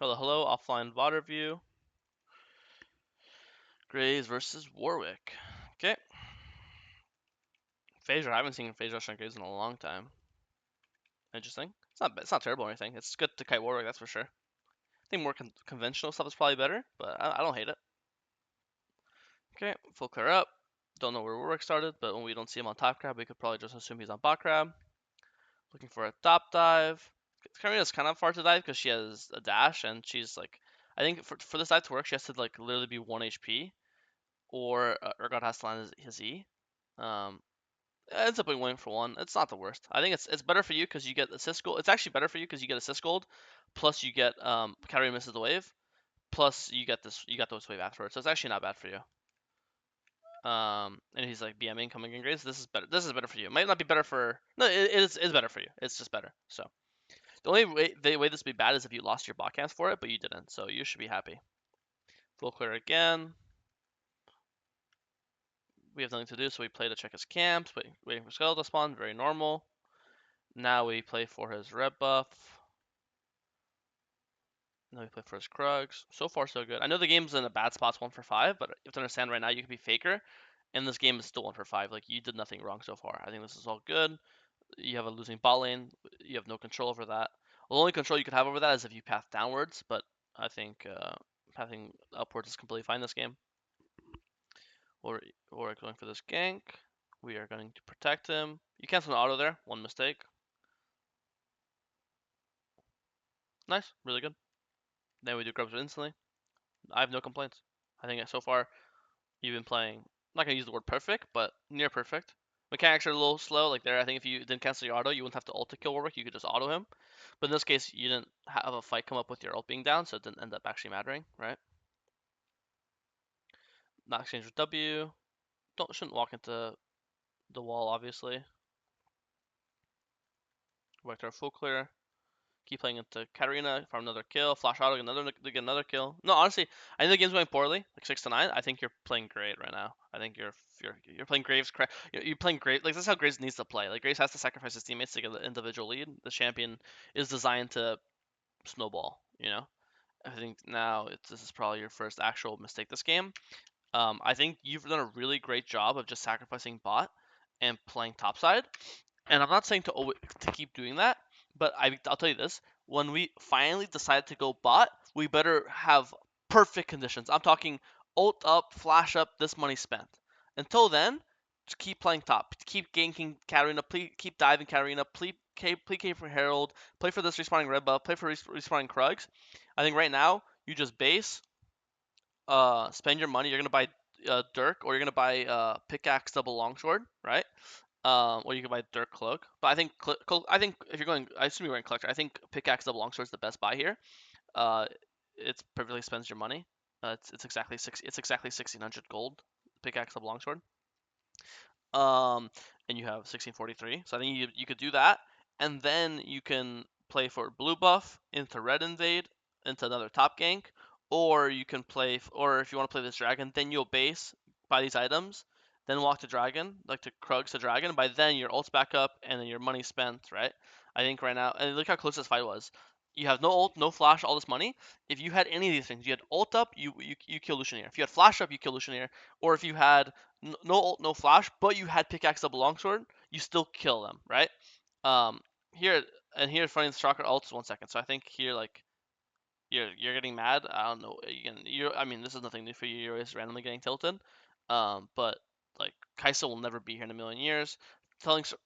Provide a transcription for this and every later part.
Hello, offline VOD review. Graves versus Warwick. Okay. Phase I haven't seen Phase Rush on Graves in a long time. Interesting. It's not terrible or anything. It's good to kite Warwick, that's for sure. I think more conventional stuff is probably better, but I don't hate it. Okay, full clear up. Don't know where Warwick started, but when we don't see him on top crab, we could probably just assume he's on bot crab. Looking for a top dive. Karina's kind of far to dive because she has a dash, and she's like, I think for this dive to work, she has to like literally be 1 HP, or Urgot has to land his E. Um, it ends up being 1 for 1. It's not the worst. I think it's better for you because you get assist gold. It's actually better for you because you get assist gold, plus you get carry misses the wave, plus you got those wave afterwards. So it's actually not bad for you. And he's like BMing coming in grades. This is better. This is better for you. It might not be better for no. It is better for you. It's just better. So the way this would be bad is if you lost your bot camps for it, but you didn't. So you should be happy. Full clear again. We have nothing to do, so we play to check his camps, waiting for Skeletal spawn, very normal. Now we play for his red buff. Now we play for his Krugs. So far, so good. I know the game's in a bad spot, 1 for 5, but you have to understand right now you can be Faker, and this game is still 1 for 5. Like, you did nothing wrong so far. I think this is all good. You have a losing bot lane. You have no control over that. The only control you could have over that is if you path downwards, but I think pathing upwards is completely fine this game. We're going for this gank. We are going to protect him. You cancel an auto there. One mistake. Nice. Really good. Then we do grubs instantly. I have no complaints. I think so far you've been playing. I'm not gonna use the word perfect, but near perfect. Mechanics are a little slow. Like there, I think if you didn't cancel your auto, you wouldn't have to ult to kill Warwick. You could just auto him. But in this case, you didn't have a fight come up with your ult being down, so it didn't end up actually mattering, right? Not exchange with W. Shouldn't walk into the wall, obviously. Vector full clear. Keep playing into Katarina for another kill. Flash auto, get another kill. No, honestly, I think the game's going poorly, like 6-9. I think you're playing great right now. I think you're playing Graves. You're playing great. Like this is how Graves needs to play. Like Graves has to sacrifice his teammates to get the individual lead. The champion is designed to snowball. I think now this is probably your first actual mistake this game. I think you've done a really great job of just sacrificing bot and playing topside. And I'm not saying to keep doing that, but I'll tell you this: when we finally decide to go bot, we better have perfect conditions. I'm talking ult up, flash up, this money spent. Until then, just keep playing top, keep ganking Katarina, keep diving Katarina, play for Herald, play for this respawning red buff, play for respawning Krugs. I think right now you just base, spend your money. You're gonna buy Dirk, or you're gonna buy pickaxe double longsword, right? Or you can buy Dirk Cloak. But I think if you're going, I assume you're going Collector. I think Pickaxe Double Longsword is the best buy here. Uh, it's perfectly spends your money. It's exactly 1600 gold. Pickaxe Double Longsword. Um, and you have 1643. So I think you could do that, and then you can play for blue buff into red invade into another top gank, or you can play, or if you want to play this dragon, then you'll base buy these items, then walk to dragon, like to Krugs to dragon. By then your ult's back up, and then your money spent, right? I think right now, and look how close this fight was. You have no ult, no flash, all this money. If you had any of these things, you had ult up, you kill Lucianeer. If you had flash up, you kill Lucianeer. Or if you had no ult, no flash, but you had pickaxe double longsword, you still kill them, right? Um, here here, finding Stalker ults 1 second. So I think here, like, you're getting mad. I don't know. I mean, this is nothing new for you. You're always randomly getting tilted. But like Kai'Sa will never be here in a million years.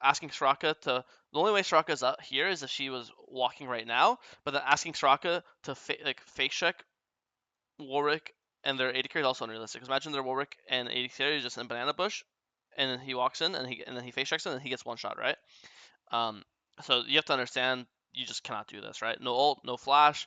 Asking Soraka to, the only way Soraka's up here is if she was walking right now. But then asking Soraka to fake check Warwick and their AD carry is also unrealistic. Because imagine their Warwick and AD carry is just in banana bush, and then he walks in and then he face checks it and he gets one shot, right? Um, so you have to understand you just cannot do this, right? No ult, no flash.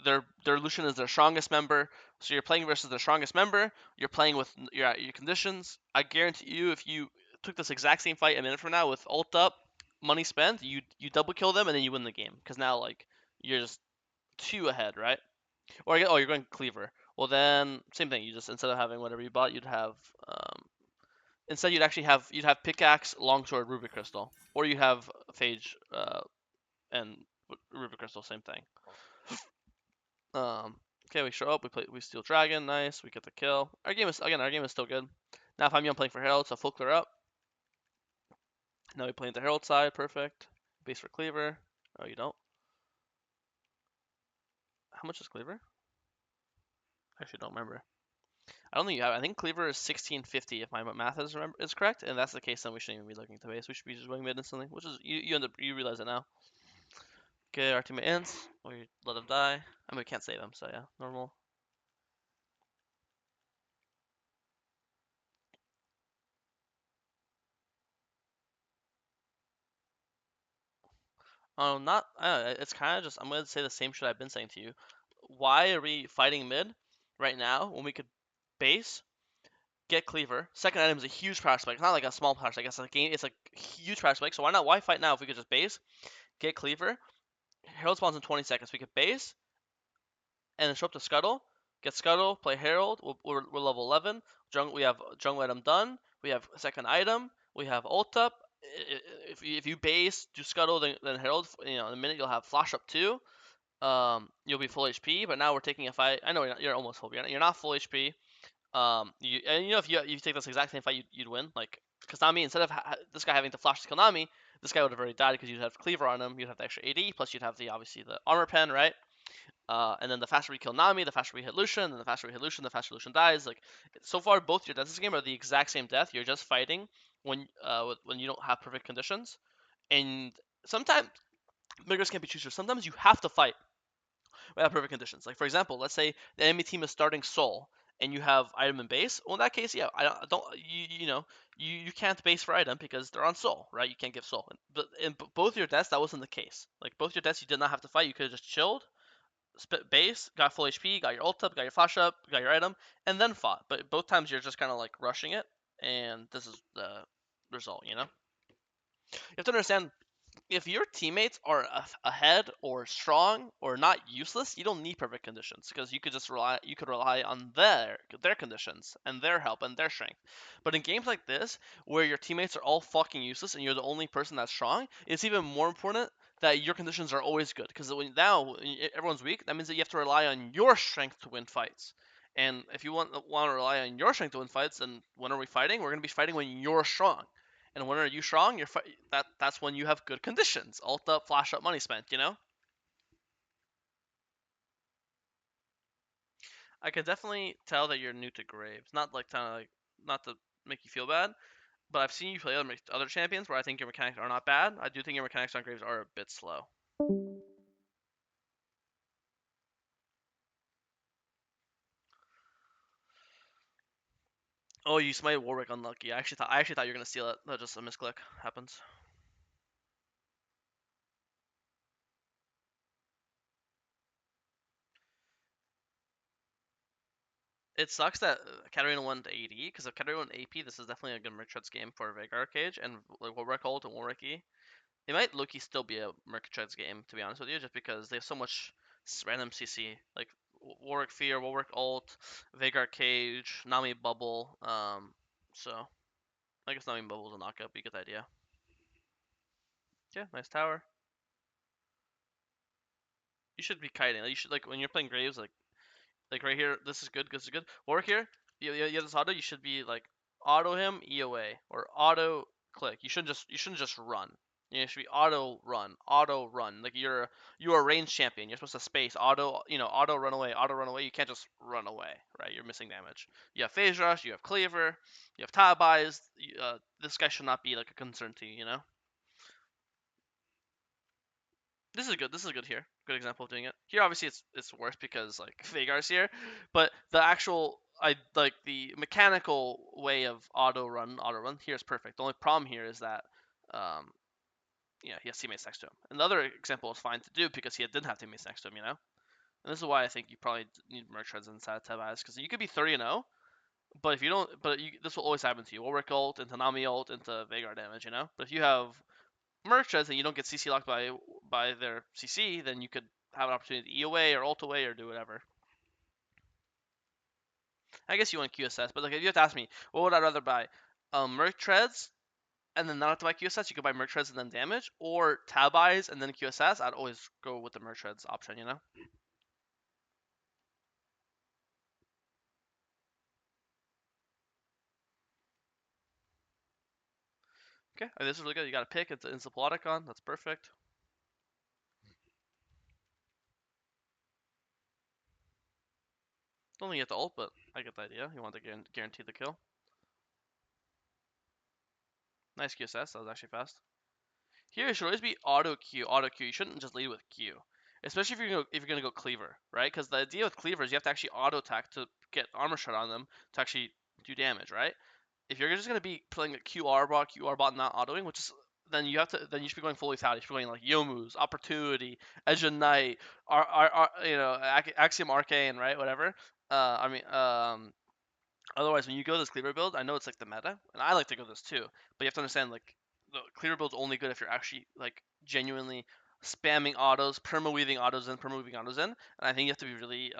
Their Lucian is their strongest member, so you're playing versus their strongest member. You're playing with your conditions. I guarantee you, if you took this exact same fight a minute from now with ult up, money spent, you double kill them and then you win the game. Because now like you're just 2 ahead, right? Or you're going cleaver. Well then, same thing. You just, instead of having whatever you bought, you'd have instead you'd have pickaxe, longsword, ruby crystal, or you have phage and ruby crystal, same thing. Okay, we show up, we steal dragon, nice, we get the kill. Our game is still good. Now if I'm young playing for Herald, so full clear up. Now we play into Herald side, perfect. Base for Cleaver. Oh, you don't? How much is Cleaver? I actually don't remember. I don't think you have. I think Cleaver is 1650 if my math is correct, and if that's the case, then we shouldn't even be looking to base. We should be just going mid instantly, which is you realize it now. Okay, our teammate ends. We let him die. I mean, we can't save him, so yeah, normal. Not. It's kind of just. I'm gonna say the same shit I've been saying to you. Why are we fighting mid right now when we could base, get Cleaver? Second item is a huge prospect. It's not like a small prospect. It's a game. It's a huge prospect. So why not? Why fight now if we could just base, get Cleaver? Herald spawns in 20 seconds. We could base and then show up to Scuttle. Get Scuttle. Play Herald. We're level 11. We have jungle item done. We have second item. We have ult up. If you base, do Scuttle, then Herald. In a minute you'll have flash up too. You'll be full HP, but now we're taking a fight. I know you're almost full. You're not full HP. If you take this exact same fight, you'd win. Like, because Nami, instead of this guy having to flash to kill Nami, this guy would have already died because you'd have Cleaver on him. You'd have the extra AD, plus you'd have obviously the armor pen, right? And then the faster we kill Nami, the faster we hit Lucian, and the faster we hit Lucian, the faster Lucian dies. Like, so far, both your deaths this game are the exact same death. You're just fighting when you don't have perfect conditions, and sometimes beggars can't be choosers. Sometimes you have to fight without perfect conditions. Like, for example, let's say the enemy team is starting Soul and you have item and base. Well, in that case, yeah, I don't you can't base for item because they're on Soul, right? You can't give Soul. But in both your deaths, that wasn't the case. Like, both your deaths, you did not have to fight. You could have just chilled, spit base, got full HP, got your ult up, got your flash up, got your item, and then fought. But both times you're just kind of like rushing it, and this is the result. You have to understand, if your teammates are ahead or strong or not useless, you don't need perfect conditions because you could rely on their conditions and their help and their strength. But in games like this where your teammates are all fucking useless and you're the only person that's strong, it's even more important that your conditions are always good because now everyone's weak. That means that you have to rely on your strength to win fights. And if you want to rely on your strength to win fights, then when are we fighting? We're gonna be fighting when you're strong. And when are you strong? That's when you have good conditions. Ult up, flash up, money spent. I can definitely tell that you're new to Graves. Not to make you feel bad, but I've seen you play other champions where I think your mechanics are not bad. I do think your mechanics on Graves are a bit slow. Oh, you smited Warwick unlucky. I actually thought you were gonna steal it. That just a misclick happens. It sucks that Katarina went AD because if Katarina went AP, this is definitely a good Merchant's game for Veigar Cage and like Warwick ult and Warwick E. It might Loki still be a Mercatreads game, to be honest with you, just because they have so much random CC. Like Warwick Fear, Warwick Ult, Veigar Cage, Nami Bubble. So I guess Nami Bubble is a knockup, but you get the idea. Yeah, nice tower. You should be kiting. You should when you're playing Graves, like right here, this is good, this is good. Warwick here, you have this auto, you should be like auto him, E away, or auto click. You shouldn't just run. You should be auto run. Like you're a range champion. You're supposed to space auto run away. You can't just run away, right? You're missing damage. You have phase rush, you have cleaver, you have tab eyes. This guy should not be like a concern to you. This is good. This is good here. Good example of doing it. Here, obviously, it's worse because like Veigar's here, but the actual the mechanical way of auto run here is perfect. The only problem here is that um he has teammates next to him. And the other example is fine to do because he didn't have teammates next to him. And this is why I think you probably need merch treads inside of Tabaz because you could be 30-0, but if you don't, this will always happen to you. Warwick ult into Nami ult into Veigar damage. But if you have merchants and you don't get CC locked by their CC, then you could have an opportunity to E away or ult away or do whatever. I guess you want QSS, but like if you have to ask me, what would I rather buy? Merc treads and then not have to buy QSS. You could buy merc treads and then damage, or tab eyes and then QSS. I'd always go with the merc treads option. Okay, this is really good. You got a pick. It's Insuploticon. That's perfect. Don't think you have to ult, but I get the idea. You want to guarantee the kill. Nice QSS. That was actually fast. Here, it should always be auto Q, auto Q. You shouldn't just lead with Q, especially if you're gonna go cleaver, right? Because the idea with cleaver is you have to actually auto attack to get armor shot on them to actually do damage, right? If you're just gonna be playing a QR bot, not autoing, which is then you should be going fully thought. You should be going like Yomu's, Opportunity, Edge of Night, Axiom Arcane, right? Whatever. I mean, otherwise, when you go this cleaver build, I know it's like the meta, and I like to go this too. But you have to understand, like, the cleaver build's only good if you're actually like genuinely spamming autos, perma weaving autos in, perma weaving autos in. And I think you have to be really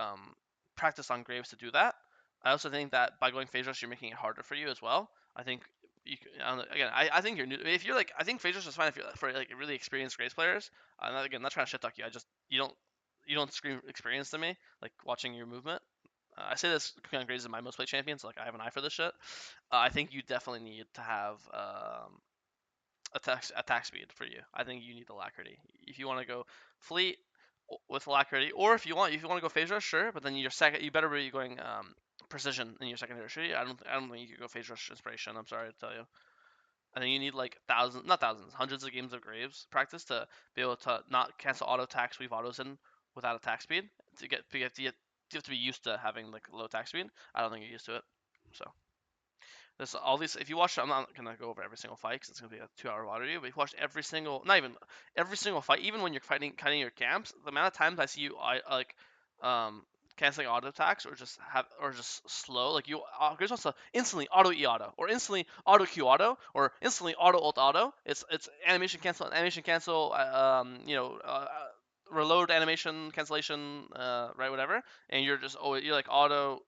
practiced on Graves to do that. I also think that by going phase rush, you're making it harder for you as well. I think again, I think you're new. If you're like, I think phase rush is fine if you're for like really experienced Graves players. Again, not trying to shit talk you. I just you don't scream experience to me like watching your movement. I say this on Graves is my most played champion, so like I have an eye for this shit. I think you definitely need to have attack speed for you. I think you need alacrity if you want to go fleet with alacrity, or if you want to go phase rush, sure. But then you better be going precision in your secondary tree. I don't think you could go phase rush inspiration. I'm sorry to tell you. I think you need like not thousands, hundreds of games of Graves practice to be able to not cancel auto attacks, weave autos in without attack speed. You have to be used to having like low attack speed. I don't think you're used to it. So this all these. If you watch, I'm not gonna go over every single fight because it's gonna be a 2 hour video. But if you watch every single, not even every single fight, even when you're cutting your camps, the amount of times I see you, like, um, canceling auto attacks or just slow. Like Graves wants to instantly auto E auto or instantly auto Q auto or instantly auto ult auto. It's animation cancel. Reload animation cancellation, right? Whatever, and you're like auto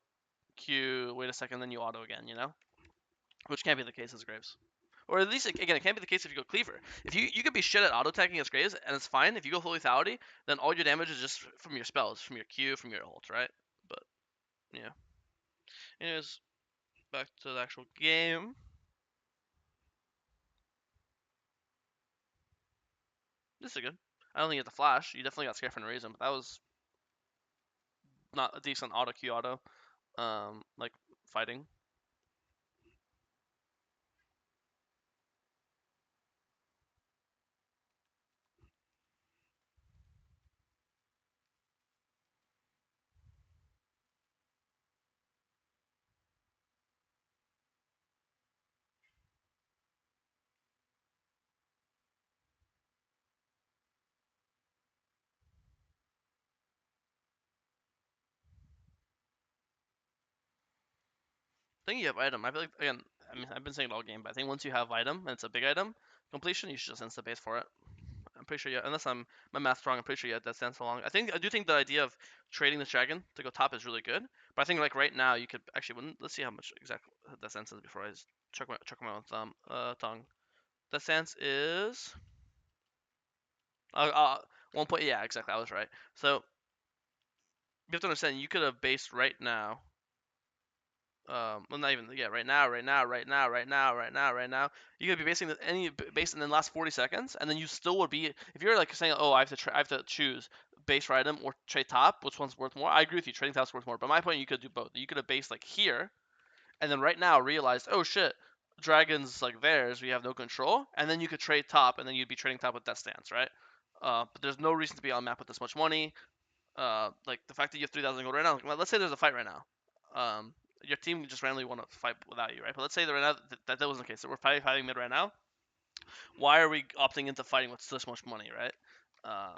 Q. Wait a second, then you auto again. Which can't be the case as Graves. Or at least again, it can't be the case if you go cleaver. If you could be shit at auto attacking as Graves, and it's fine. If you go fully lethality, then all your damage is just from your spells, from your Q, from your ult, right? But yeah. Anyways, back to the actual game. This is good. I don't think you have to flash. You definitely got scared for no reason, but that was not a decent auto Q auto. Like fighting. I think you have item. I feel like again. I mean, I've been saying it all game, but I think once you have item and it's a big item completion, you should just insta base for it. I'm pretty sure, yeah. Unless my math's wrong, I'm pretty sure, yeah, that stands for long. I do think the idea of trading this dragon to go top is really good. But I think like right now you could actually let's see how much exactly that sense is before I check my own tongue. That sense is 1 point. Yeah, exactly. I was right. So you have to understand you could have based right now. Well, not even, yeah, right now. You could be basing based in the last 40 seconds, and then you still would be if you're like saying, oh, I have to choose base right item or trade top, which one's worth more? I agree with you, trading top's worth more. But my point, you could do both. You could have based like here, and then right now realized, oh shit, dragons like theirs, we have no control, and then you could trade top, and then you'd be trading top with Death Stance, right? But there's no reason to be on map with this much money. Like the fact that you have 3,000 gold right now. Like, let's say there's a fight right now. Your team just randomly want to fight without you, right? But let's say right now that wasn't the case. So we're fighting mid right now. Why are we opting into fighting with this much money, right?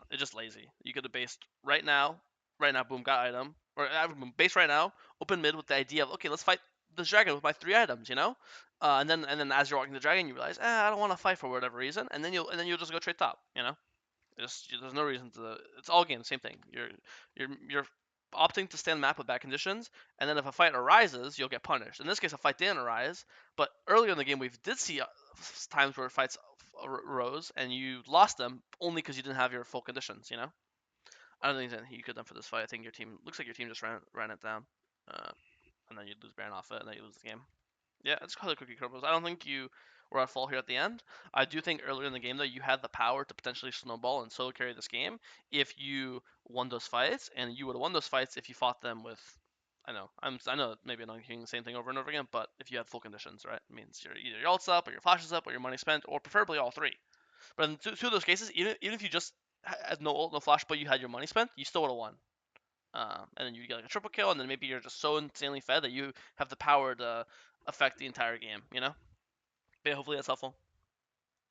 It's just lazy. You could have based right now, boom, got item, or base right now, open mid with the idea of okay, let's fight this dragon with my 3 items, and then as you're walking the dragon, you realize, I don't want to fight for whatever reason, and then you'll just go trade top. There's no reason to. It's all game, same thing. You're opting to stay on the map with bad conditions, and then if a fight arises, you'll get punished. In this case, a fight didn't arise, but earlier in the game, we did see times where fights arose and you lost them only because you didn't have your full conditions. I don't think there's anything you could have done for this fight. I think your team looks like your team just ran it down, uh, and then you lose Baron off it, and then you lose the game. Yeah, it's called a cookie crumbles. I don't think you were at fault here at the end. I do think earlier in the game though you had the power to potentially snowball and solo carry this game if you won those fights, and you would have won those fights if you fought them with. I know maybe I'm not hearing the same thing over and over again, but if you had full conditions, right, it means either your ult's up or your flash is up or your money spent, or preferably all three. But in two of those cases, even if you just had no ult, no flash, but you had your money spent, you still would have won. And then you get like a triple kill, and then maybe you're just so insanely fed that you have the power to affect the entire game. But yeah, hopefully that's helpful.